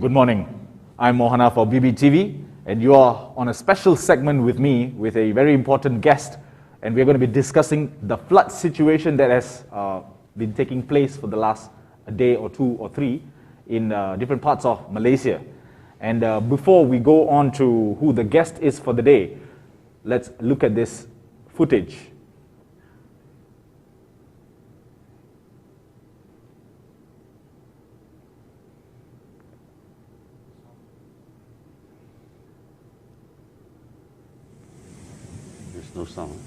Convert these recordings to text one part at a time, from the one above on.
Good morning. I'm Mohana for BBTV, and you are on a special segment with me with a very important guest, and we're going to be discussing the flood situation that has been taking place for the last day or two or three in different parts of Malaysia. And before we go on to who the guest is for the day, let's look at this footage. There's no sound.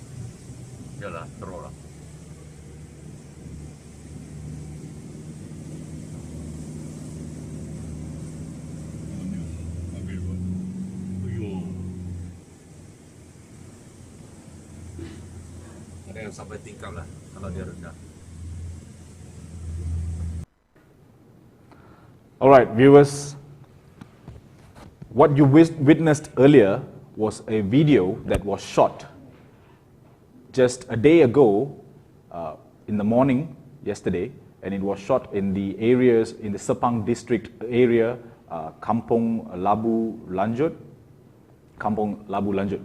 Yalah, teruk lah. Ada yang sampai tingkap lah kalau dia rendah. All right, viewers, what you witnessed earlier was a video that was shot just a day ago in the morning yesterday, and it was shot in the areas in the Sepang district area, Kampung Labu Lanjut,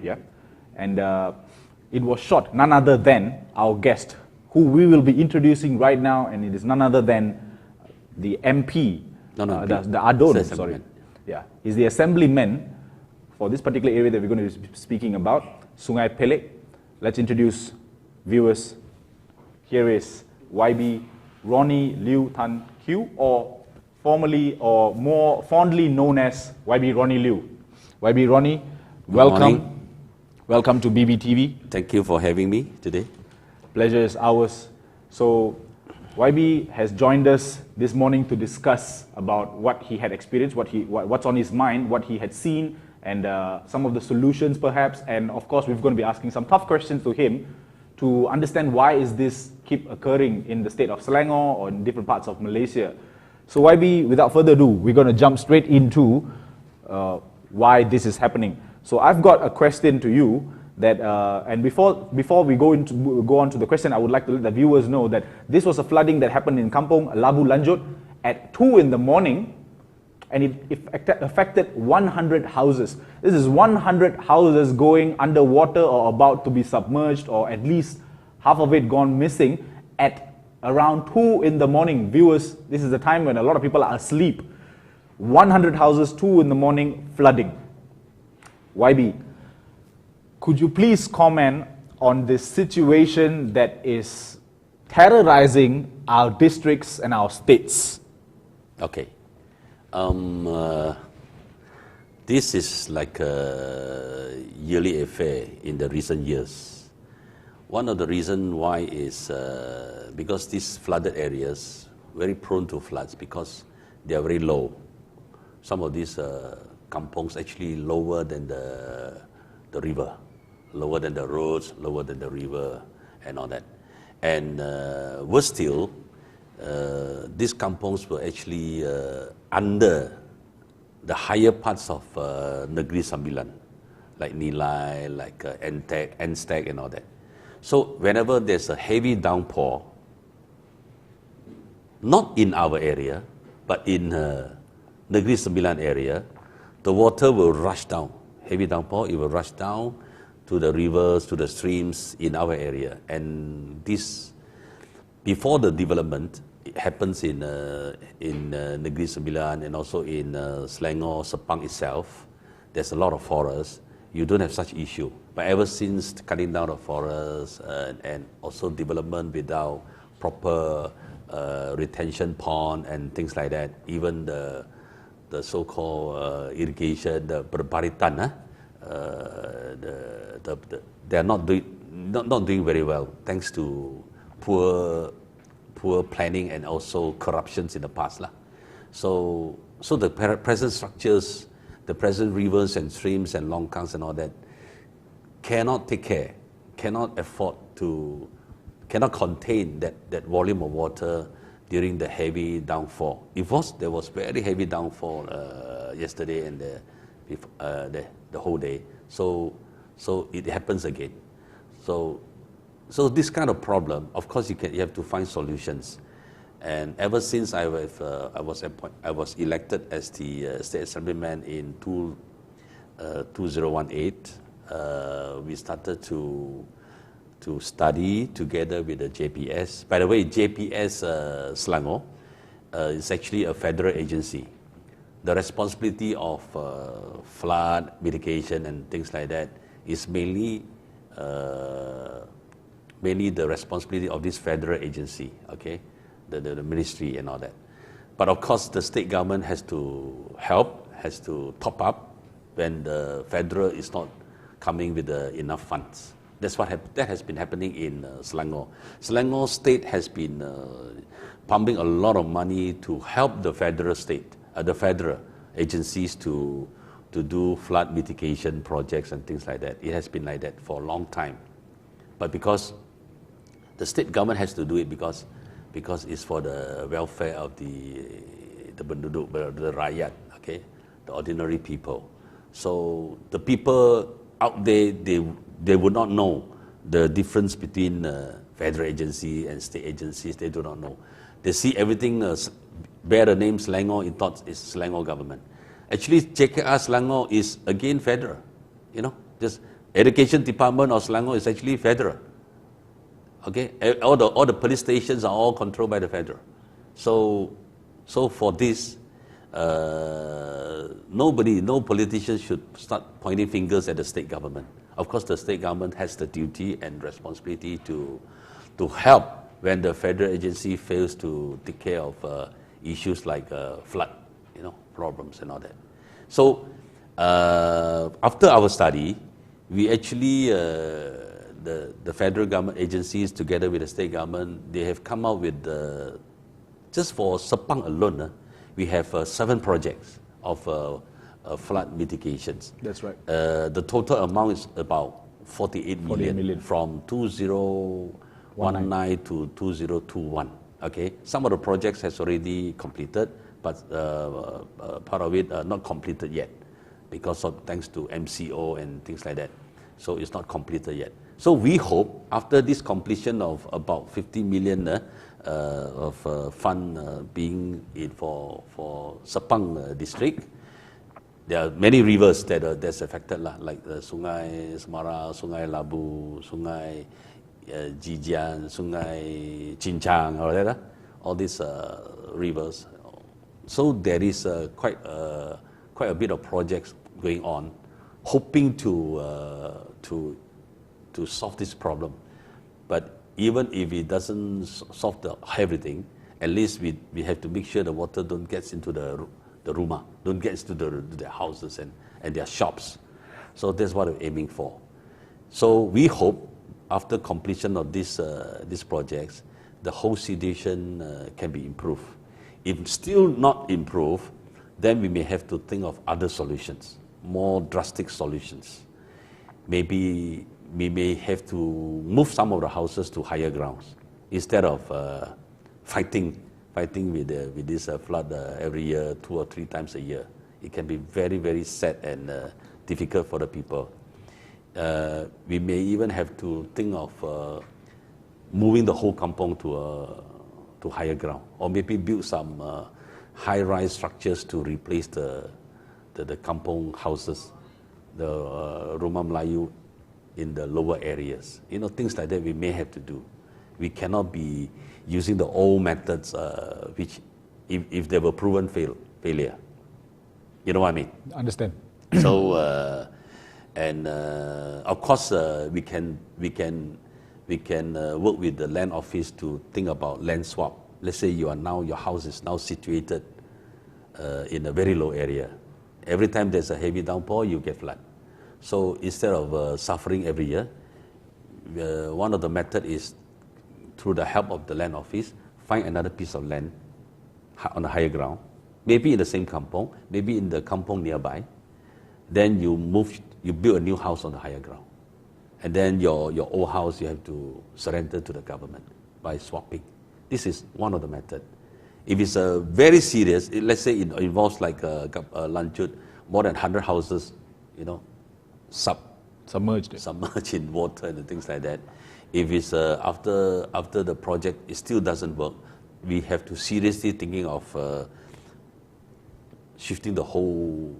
yeah, and it was shot none other than our guest, who we will be introducing right now, and it is none other than the MP, the Adon, sorry, yeah, he's the assemblyman for this particular area that we're going to be speaking about, Sungai Pelek. Let's introduce viewers. Here is YB Ronnie Liu Tan Q, or formerly or more fondly known as YB Ronnie Liu. YB Ronnie, welcome. Welcome to BBTV. Thank you for having me today. Pleasure is ours. So YB has joined us this morning to discuss about what he had experienced, what's on his mind, what he had seen, and some of the solutions perhaps, and of course we're going to be asking some tough questions to him to understand why is this keep occurring in the state of Selangor or in different parts of Malaysia. So YB, without further ado, we're going to jump straight into why this is happening. So I've got a question to you that, and before we go on to the question, I would like to let the viewers know that this was a flooding that happened in Kampung Labu Lanjut at 2 in the morning, and it affected 100 houses. This is 100 houses going underwater or about to be submerged, or at least half of it gone missing at around 2 in the morning. Viewers, this is the time when a lot of people are asleep. 100 houses, 2 in the morning, flooding. YB, could you please comment on this situation that is terrorizing our districts and our states? Okay. This is like a yearly affair in the recent years. One of the reasons why is because these flooded areas very prone to floods because they are very low. Some of these kampongs actually lower than the river, lower than the roads, lower than the river, and all that. And worse still, these kampongs were actually under the higher parts of Negeri Sembilan, like Nilai, like Enstag, and all that. So whenever there's a heavy downpour, not in our area, but in Negeri Sembilan area, the water will rush down. Heavy downpour, it will rush down to the rivers, to the streams in our area. And this, before the development, it happens in Negeri Sembilan and also in Selangor, Sepang itself. There's a lot of forests. You don't have such issue. But ever since cutting down of forests and also development without proper retention pond and things like that, even the so-called irrigation, the perbaritan, they are not doing very well, thanks to poor planning and also corruptions in the past. So the present structures, the present rivers and streams and longkangs and all that cannot take care, cannot afford to, cannot contain that volume of water during the heavy downfall. There was very heavy downfall yesterday and the whole day. So it happens again. So this kind of problem, of course, you have to find solutions. And ever since I was elected as the state assemblyman in 2018, we started to study together with the JPS. By the way, JPS Selangor is actually a federal agency. The responsibility of flood mitigation and things like that is mainly the responsibility of this federal agency, okay, the ministry and all that. But of course, the state government has to help, has to top up when the federal is not coming with enough funds. That has been happening in Selangor. Selangor state has been pumping a lot of money to help the federal agencies to do flood mitigation projects and things like that. It has been like that for a long time. But because the state government has to do it because it's for the welfare of the penduduk, the rakyat, okay, the ordinary people. So the people out there, they would not know the difference between federal agency and state agencies. They do not know. They see everything bear the name Selangor in thought is Selangor government. Actually, JKR Selangor is again federal. You know, just education department of Selangor is actually federal. Okay, all the police stations are all controlled by the federal. So for this, no politician should start pointing fingers at the state government. Of course, the state government has the duty and responsibility to help when the federal agency fails to take care of issues like flood, problems and all that. So after our study, we actually the federal government agencies together with the state government, they have come out with just for Sepang alone, we have 7 projects of flood mitigations. That's right. The total amount is about 48 million from 2019 to 2021. Okay, some of the projects has already completed, but part of it not completed yet because of thanks to MCO and things like that. So it's not completed yet. So we hope after this completion of about 50 million of fund being in for Sepang district, there are many rivers that's affected like Sungai Semara, Sungai Labu, Sungai Jijian, Sungai Cincang, all these rivers. So there is quite a bit of projects going on, hoping to solve this problem. But even if it doesn't solve everything, at least we have to make sure the water don't get into the rumah, don't get into their houses and their shops. So that's what we're aiming for. So we hope after completion of these projects, the whole situation can be improved. If still not improved, then we may have to think of other solutions, more drastic solutions. Maybe we may have to move some of the houses to higher grounds instead of fighting with this flood every year, 2 or 3 times a year. It can be very, very sad and difficult for the people. We may even have to think of moving the whole kampong to higher ground, or maybe build some high-rise structures to replace the kampong houses, the rumah Melayu in the lower areas. Things like that we may have to do. We cannot be using the old methods, which if they were proven failure. You know what I mean? Understand. So, of course, we can work with the land office to think about land swap. Let's say your house is now situated in a very low area. Every time there's a heavy downpour, you get flood. So instead of suffering every year, one of the method is through the help of the land office, find another piece of land on a higher ground, maybe in the same kampong, maybe in the kampong nearby. Then you build a new house on the higher ground. And then your old house, you have to surrender to the government by swapping. This is one of the methods. If it's very serious, let's say it involves like Lanjut, more than 100 houses, submerged in water and things like that. If it's after the project, it still doesn't work, we have to seriously thinking of shifting the whole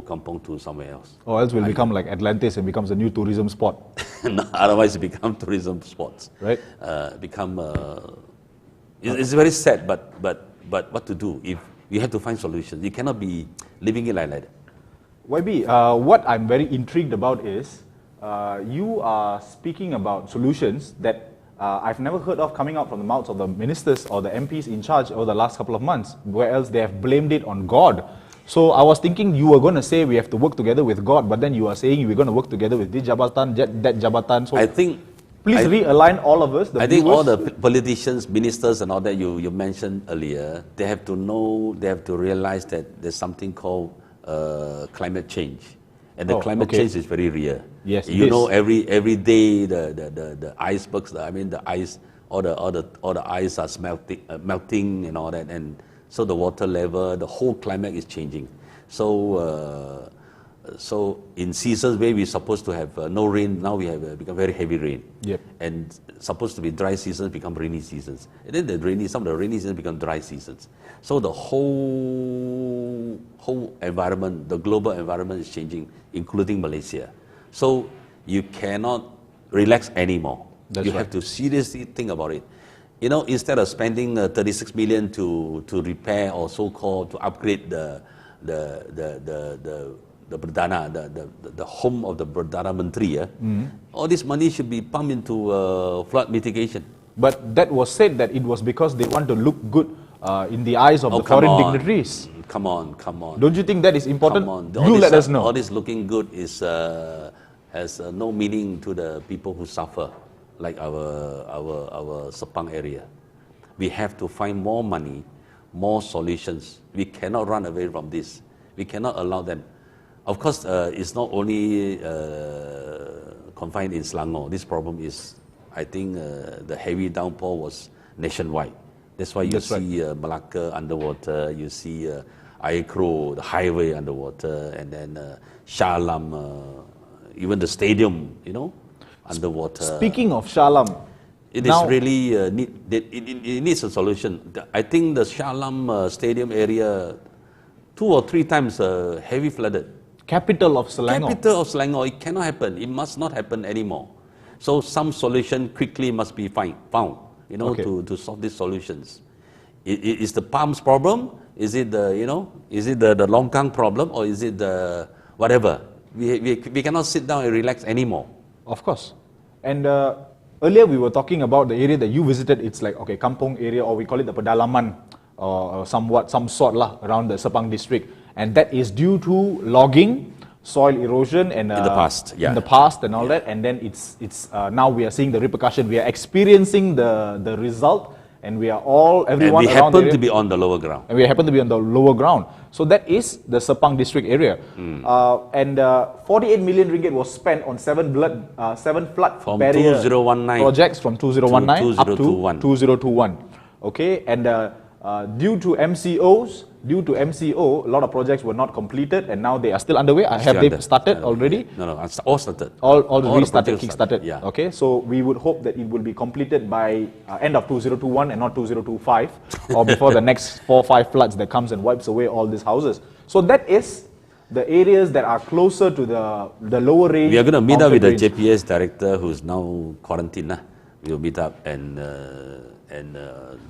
kampong to somewhere else. Or else we'll become like Atlantis and becomes a new tourism spot. No, otherwise it become tourism spots. Right. It's very sad, but what to do? If we have to find solutions, you cannot be living it like that. YB, what I'm very intrigued about is you are speaking about solutions that I've never heard of coming out from the mouths of the ministers or the MPs in charge over the last couple of months, where else they have blamed it on God. So I was thinking you were going to say we have to work together with God, but then you are saying we're going to work together with this jabatan, that jabatan. So please realign all of us. I think all the politicians, ministers and all that you mentioned earlier, they have to know, they have to realize that there's something called climate change. And the climate change is very real. Yes, you know, every day the icebergs, the ice, all the ice are melting and all that, and so the water level, the whole climate is changing. So in seasons where we're supposed to have no rain, now we have become very heavy rain. Yep. And supposed to be dry seasons become rainy seasons. And then some of the rainy seasons become dry seasons. So the whole environment, the global environment is changing, including Malaysia. So you cannot relax anymore. You have to seriously think about it. You know, instead of spending 36 million to repair or so-called to upgrade the Perdana, the home of the Perdana Menteri, all this money should be pumped into flood mitigation. But that was said that it was because they want to look good in the eyes of the foreign dignitaries. Come on. Don't you think that is important? Come on. You let us know. All this looking good is has no meaning to the people who suffer, like our Sepang area. We have to find more money, more solutions. We cannot run away from this. We cannot allow them. Of course, it's not only confined in Selangor. This problem is, I think, the heavy downpour was nationwide. That's why you see Malacca underwater, you see Air Crow, the highway underwater, and then Shah Alam, even the stadium, underwater. Speaking of Shah Alam, it is really, it needs a solution. I think the Shah Alam stadium area, 2 or 3 times heavy flooded. Capital of Selangor. Capital of Selangor, it cannot happen. It must not happen anymore. So some solution quickly must be found, to solve these solutions. Is the palms problem? Is it the longkang problem, or is it the whatever? We cannot sit down and relax anymore. Of course. And earlier we were talking about the area that you visited. It's like, kampong area, or we call it the pedalaman, or some sort around the Sepang district. And that is due to logging, soil erosion, and in the past, in the past and all that. And then it's now we are seeing the repercussion. We are experiencing the result, and everyone and we happen to be on the lower ground. And we happen to be on the lower ground. So that is the Sepang district area. And 48 million ringgit was spent on 7 flood from barrier 2019 projects from 2019 to up to 2021. Okay, and due to MCO, a lot of projects were not completed, and now they are still underway. Have they started already? No, all started. All restarted, kick-started. Yeah. Okay, so we would hope that it will be completed by end of 2021 and not 2025, or before the next 4 or 5 floods that comes and wipes away all these houses. So that is the areas that are closer to the lower range. We are going to meet up with the JPS director, who's now quarantined. We will meet up and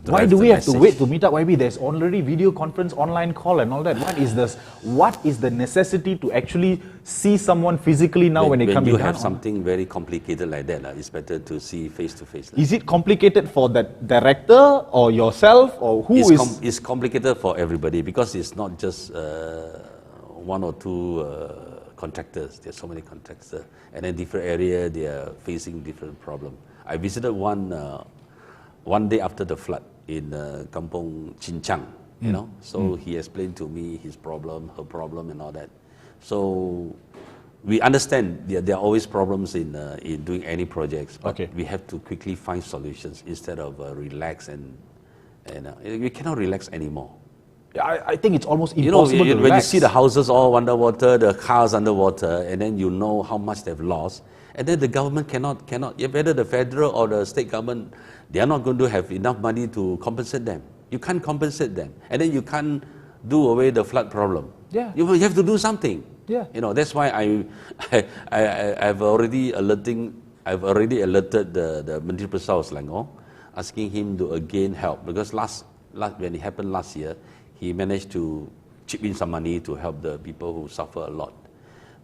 why do we have to wait to meet up? YB, there's already video conference, online call and all that. What is this? What is the necessity to actually see someone physically now when they come in? When you have something very complicated like that, it's better to see face to face. Is it complicated for the director or yourself, or It's complicated for everybody, because it's not just 1 or 2 contractors. There's so many contractors, and in different area they are facing different problems. I visited one day after the flood in Kampong Cincang, So he explained to me his problem, her problem, and all that. So we understand there are always problems in doing any projects, but we have to quickly find solutions instead of relax and we cannot relax anymore. I think it's almost impossible to relax. When you see the houses all underwater, the cars underwater, and then you know how much they've lost, And then the government cannot, whether the federal or the state government, they are not going to have enough money to compensate them. You can't compensate them. And then you can't do away the flood problem. Yeah. You have to do something. Yeah. That's why I've already alerted the Menteri Besar of Selangor, asking him to again help, because when it happened last year, he managed to chip in some money to help the people who suffer a lot.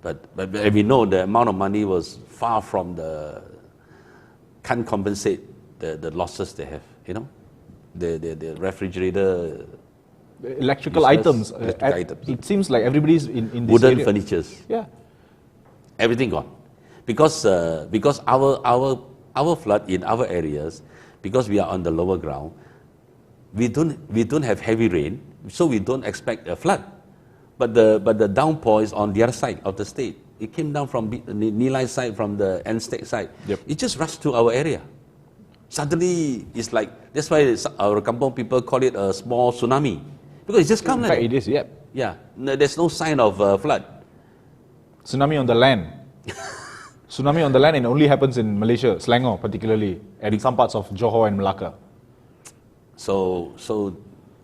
But we know the amount of money was far from can't compensate the losses they have. The refrigerator, electrical items. It seems like everybody's in this wooden area. furnitures. Yeah. Everything gone, because our flood in our areas, because we are on the lower ground, we don't have heavy rain, so we don't expect a flood. But the downpour is on the other side of the state. It came down from the Nilai side, from the end state side. Yep. It just rushed to our area. Suddenly, it's like, that's why our kampong people call it a small tsunami, because it just come In fact, it is. Yep. Yeah, there's no sign of flood. Tsunami on the land. Tsunami on the land, and it only happens in Malaysia, Selangor particularly, and some parts of Johor and Melaka. So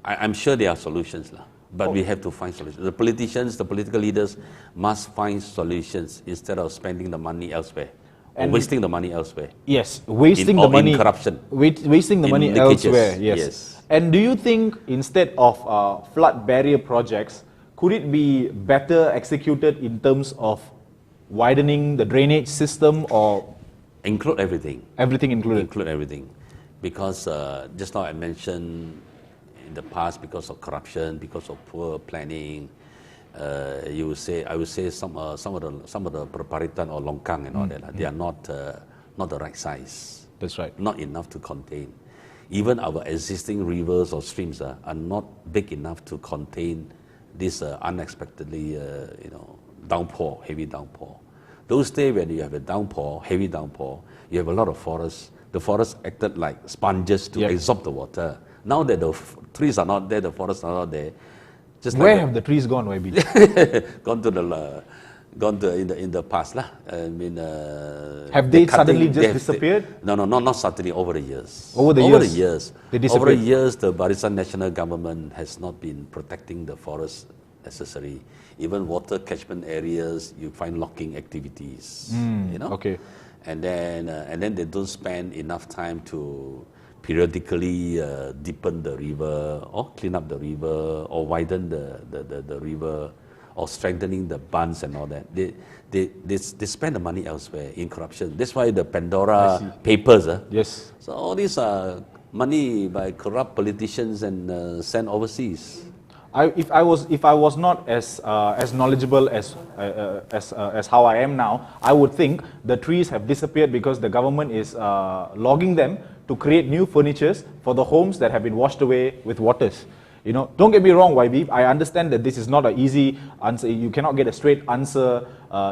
I'm sure there are solutions, but we have to find solutions. The politicians, the political leaders must find solutions instead of spending the money elsewhere, or wasting the money elsewhere. Yes, wasting the money. In corruption. Wasting the money leakages. elsewhere. Yes. And do you think instead of flood barrier projects, could it be better executed in terms of widening the drainage system, or include everything? Everything included. Include everything, because just now I mentioned in the past, because of corruption, because of poor planning, I would say some of the Perparitan or Longkang and all that, they are not the right size. That's right. Not enough to contain. Even our existing rivers or streams are not big enough to contain this unexpectedly downpour, heavy downpour. Those days when you have a downpour, heavy downpour, you have a lot of forests. The forests acted like sponges to absorb the water. Now that the trees are not there, the forests are not there. Just where have the trees gone, YB? Gone to in the past lah. I mean, have they suddenly just disappeared? No, not suddenly. Over the years. Over the years, they disappeared. Over the years, the Barisan National Government has not been protecting the forest necessary. Even water catchment areas, you find logging activities. Okay. And then they don't spend enough time to periodically deepen the river, or clean up the river, or widen the river, or strengthening the bunds and all that. They spend the money elsewhere in corruption. That's why the Pandora Papers. Yes. So all these are money by corrupt politicians and sent overseas. If I was not as knowledgeable as how I am now, I would think the trees have disappeared because the government is logging them to create new furnitures for the homes that have been washed away with waters. Don't get me wrong, YB. I understand that this is not an easy answer. You cannot get a straight answer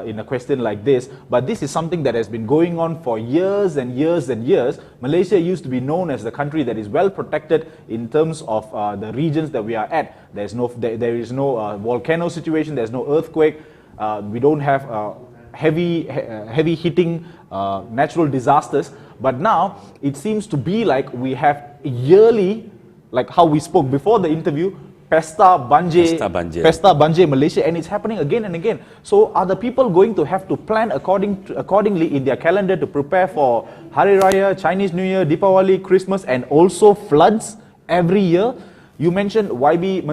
in a question like this. But this is something that has been going on for years and years and years. Malaysia used to be known as the country that is well protected in terms of the regions that we are at. There is no volcano situation. There's no earthquake. We don't have heavy hitting natural disasters. But now it seems to be like we have yearly, like how we spoke before the interview, Pesta Banjir Malaysia, and it's happening again and again. So are the people going to have to plan accordingly in their calendar to prepare for Hari Raya, Chinese New Year, Deepawali, Christmas, and also floods every year? You mentioned YB,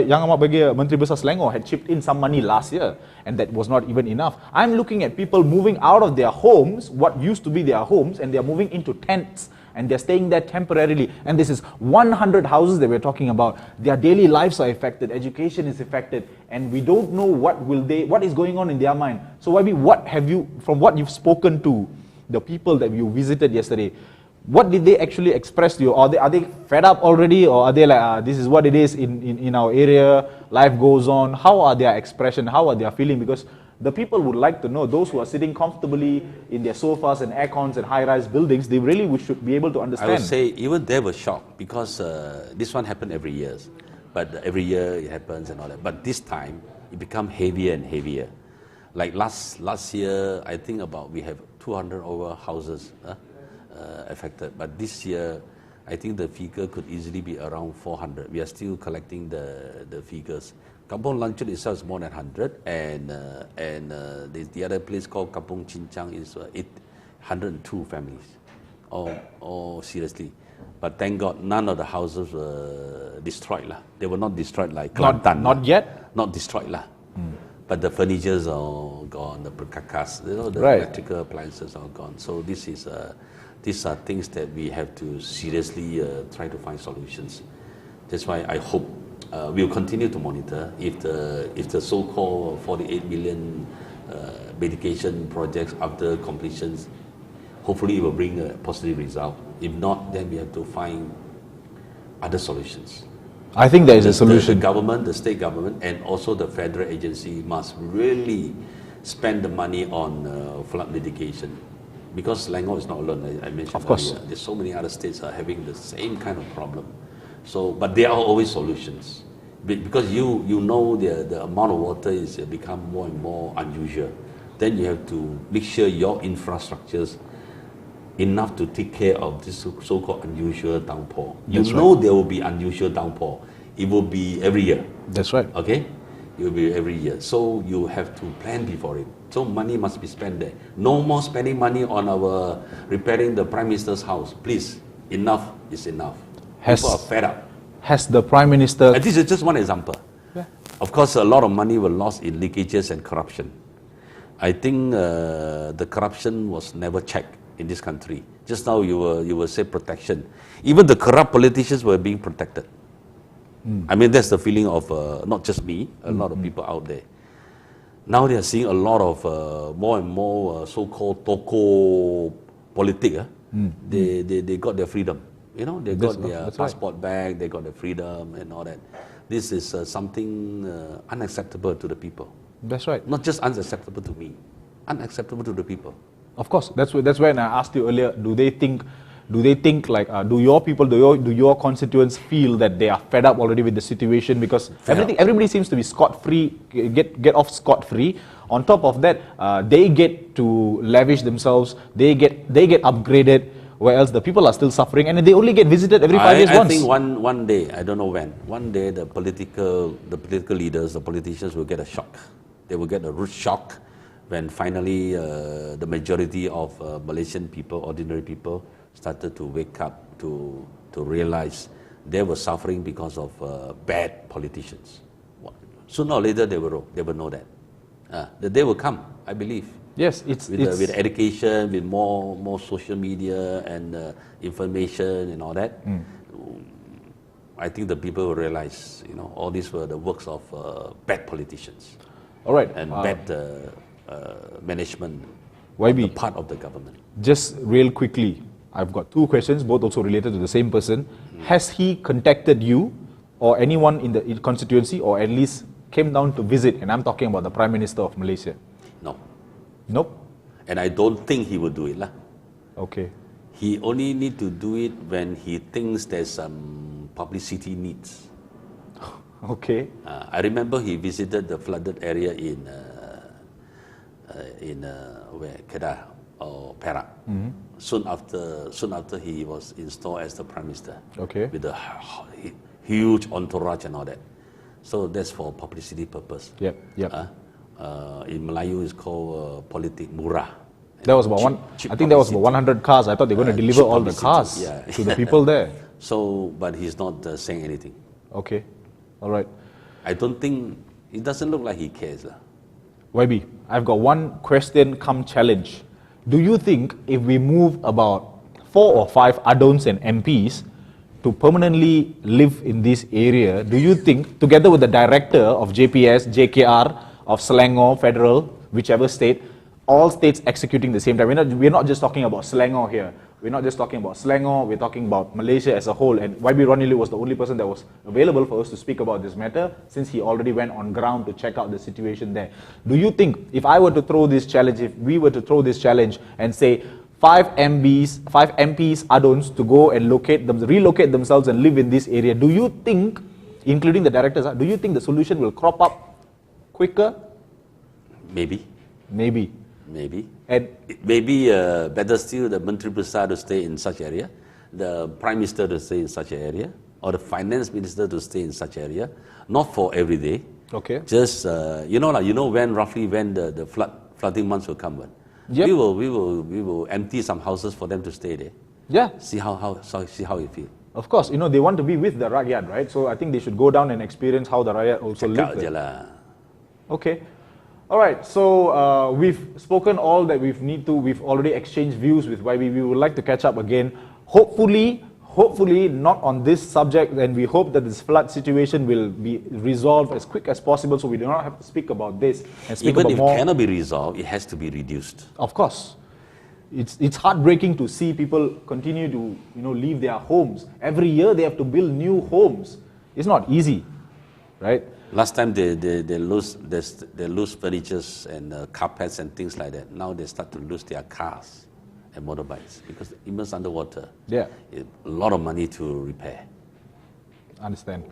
Yang Amat Bahagia Menteri Besar Selangor had chipped in some money last year, and that was not even enough. I'm looking at people moving out of their homes, what used to be their homes, and they're moving into tents. And they're staying there temporarily. And this is 100 houses that we're talking about. Their daily lives are affected, education is affected, and we don't know what is going on in their mind. So YB, from what you've spoken to the people that you visited yesterday, what did they actually express to you? Are they fed up already, or are they like, this is what it is in our area, life goes on? How are their expression? How are they feeling? Because the people would like to know, those who are sitting comfortably in their sofas and aircons and high-rise buildings, they really should be able to understand. I would say even they were shocked, because this one happened every year. But every year it happens and all that. But this time, it become heavier and heavier. Like last year, I think we have 200 over houses affected. But this year, I think the figure could easily be around 400. We are still collecting the figures. Kampung Lanchut itself is more than 100, and the other place called Kampung Cincang is 102 families. Oh, seriously. But thank God, none of the houses were destroyed. They were not destroyed like Kelantan. Not yet? Not destroyed. But the furnitures are all gone, the perkakas, the electrical appliances are gone. So these are things that we have to seriously try to find solutions. That's why I hope we'll continue to monitor if the so-called 48 million mitigation projects after completions, hopefully it will bring a positive result. If not, then we have to find other solutions. I think there is a solution. The government, the state government, and also the federal agency must really spend the money on flood mitigation. Because Selangor is not alone, I mentioned earlier. There's so many other states are having the same kind of problem. So, but there are always solutions. Because you know the amount of water is become more and more unusual. Then you have to make sure your infrastructures enough to take care of this so-called unusual downpour. You know there will be unusual downpour. It will be every year. That's right. Okay? It will be every year. So you have to plan before it. So money must be spent there. No more spending money on our repairing the Prime Minister's house. Please, enough is enough. People are fed up. Has the Prime Minister... And this is just one example. Yeah. Of course, a lot of money was lost in leakages and corruption. I think the corruption was never checked in this country. Just now you were say protection. Even the corrupt politicians were being protected. I mean, that's the feeling of not just me, a lot of people out there. Now they are seeing a lot of more and more so-called toko politic. They got their freedom. You know, they got their passport back, they got their freedom and all that. This is something unacceptable to the people. That's right. Not just unacceptable to me, unacceptable to the people. Of course, that's when I asked you earlier. Do they think like do your constituents feel that they are fed up already with the situation because everybody seems to be scot-free, get off scot-free. On top of that, they get to lavish themselves. They get upgraded. Where else the people are still suffering, and they only get visited every 5 years once. I think one day, I don't know when, one day the political leaders, the politicians will get a shock. They will get a rude shock when finally the majority of Malaysian people, ordinary people, started to wake up to realize they were suffering because of bad politicians. Sooner or later they will know that. The day will come, I believe. Yes, with education, with more social media and information and all that. I think the people will realize, all these were the works of bad politicians. All right. And bad management on the part of the government. Just real quickly, I've got two questions, both also related to the same person. Has he contacted you or anyone in the constituency, or at least came down to visit? And I'm talking about the Prime Minister of Malaysia. No. Nope. And I don't think he will do it. Okay. He only need to do it when he thinks there's some publicity needs. Okay. I remember he visited the flooded area in where Kedah or Perak. Soon after he was installed as the Prime Minister. Okay. With a huge entourage and all that. So that's for publicity purpose. Yep. In Melayu, it's called politik murah. That was about I think that was about 100 cars. I thought they were going to deliver all the cars to the people there. So, but he's not saying anything. Okay, all right. I don't think, it doesn't look like he cares. YB, I've got one question come challenge. Do you think if we move about 4 or 5 Adons and MPs to permanently live in this area, do you think, together with the director of JPS, JKR, of Selangor, Federal, whichever state, all states executing the same time? We're not just talking about Selangor here. We're not just talking about Selangor, we're talking about Malaysia as a whole. And YB Ronnie was the only person that was available for us to speak about this matter, since he already went on ground to check out the situation there. Do you think, if I were to throw this challenge, if we were to throw this challenge and say 5 MPs, Adons, to go and relocate themselves and live in this area, do you think, including the directors, do you think the solution will crop up quicker? Maybe. Maybe. And Maybe better still, the Menteri Besar to stay in such area, the Prime Minister to stay in such an area, or the Finance Minister to stay in such area. Not for every day. okay. Just you know when roughly when the flooding months will come. When Yep. we will empty some houses for them to stay there. Yeah, See how it feels. of course. You know, they want to be with the rakyat, right? So I think they should go down and experience how the rakyat also live Cakap je there. lah. Okay. All right. So we've spoken all that we've already exchanged views with YB. We would like to catch up again. Hopefully not on this subject, and we hope that this flood situation will be resolved as quick as possible, so we do not have to speak about this and speak Even about if more. it cannot be resolved, it has to be reduced. Of course. It's heartbreaking to see people continue to leave their homes. Every year they have to build new homes. It's not easy, right? Last time they lose furniture and carpets and things like that. Now they start to lose their cars and motorbikes because immersed underwater. Yeah. A lot of money to repair. Understand.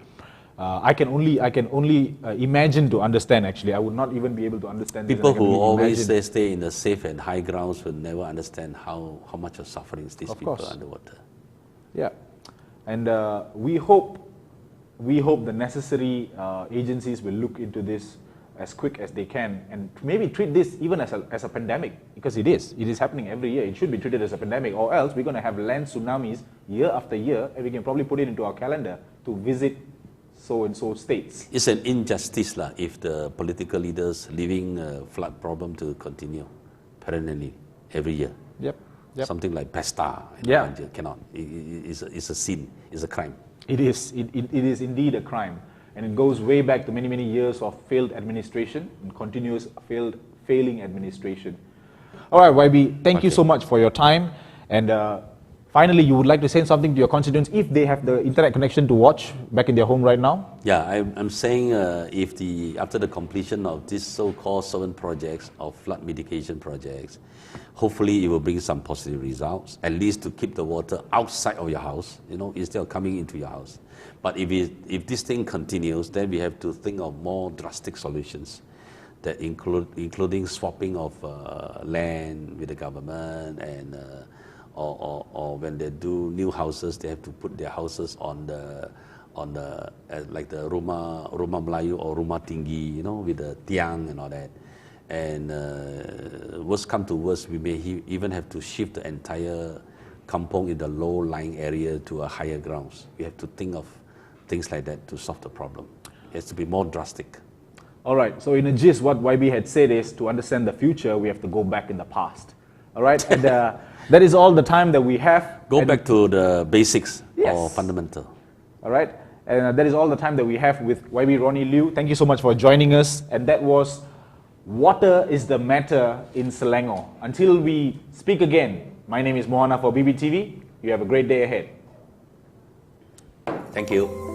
I can only imagine to understand. Actually, I would not even be able to understand. People this, and I can who only always imagine. stay in the safe and high grounds will never understand how much of suffering these Of people course. underwater. Yeah, and we hope the necessary agencies will look into this as quick as they can, and maybe treat this even as a pandemic, because it is happening every year. It should be treated as a pandemic, or else we're going to have land tsunamis year after year, and we can probably put it into our calendar to visit so and so states. It's an injustice lah if the political leaders leaving a flood problem to continue perennially every year. Yep. Something like Pesta Yeah. cannot. It's a sin. It's a crime. It is indeed a crime, and it goes way back to many years of failed administration and continuous failing administration. All right, YB, thank you so much for your time. And finally, you would like to say something to your constituents if they have the internet connection to watch back in their home right now? Yeah, I'm saying after the completion of this so-called 7 projects of flood mitigation projects, hopefully it will bring some positive results, at least to keep the water outside of your house, instead of coming into your house. But if this thing continues, then we have to think of more drastic solutions that including swapping of land with the government, and or when they do new houses, they have to put their houses on the like the rumah Melayu or rumah tinggi, with the tiang and all that. And worst come to worst, we may even have to shift the entire kampong in the low-lying area to a higher grounds. We have to think of things like that to solve the problem. It has to be more drastic. All right, so in a gist, what YB had said is, to understand the future, we have to go back in the past. All right, and that is all the time that we have. Go back to the basics Yes. or fundamental. All right, and that is all the time that we have with YB Ronnie Liu. Thank you so much for joining us, and that was Water is the Matter in Selangor. Until we speak again, my name is Mohana for BBTV. You have a great day ahead. Thank you.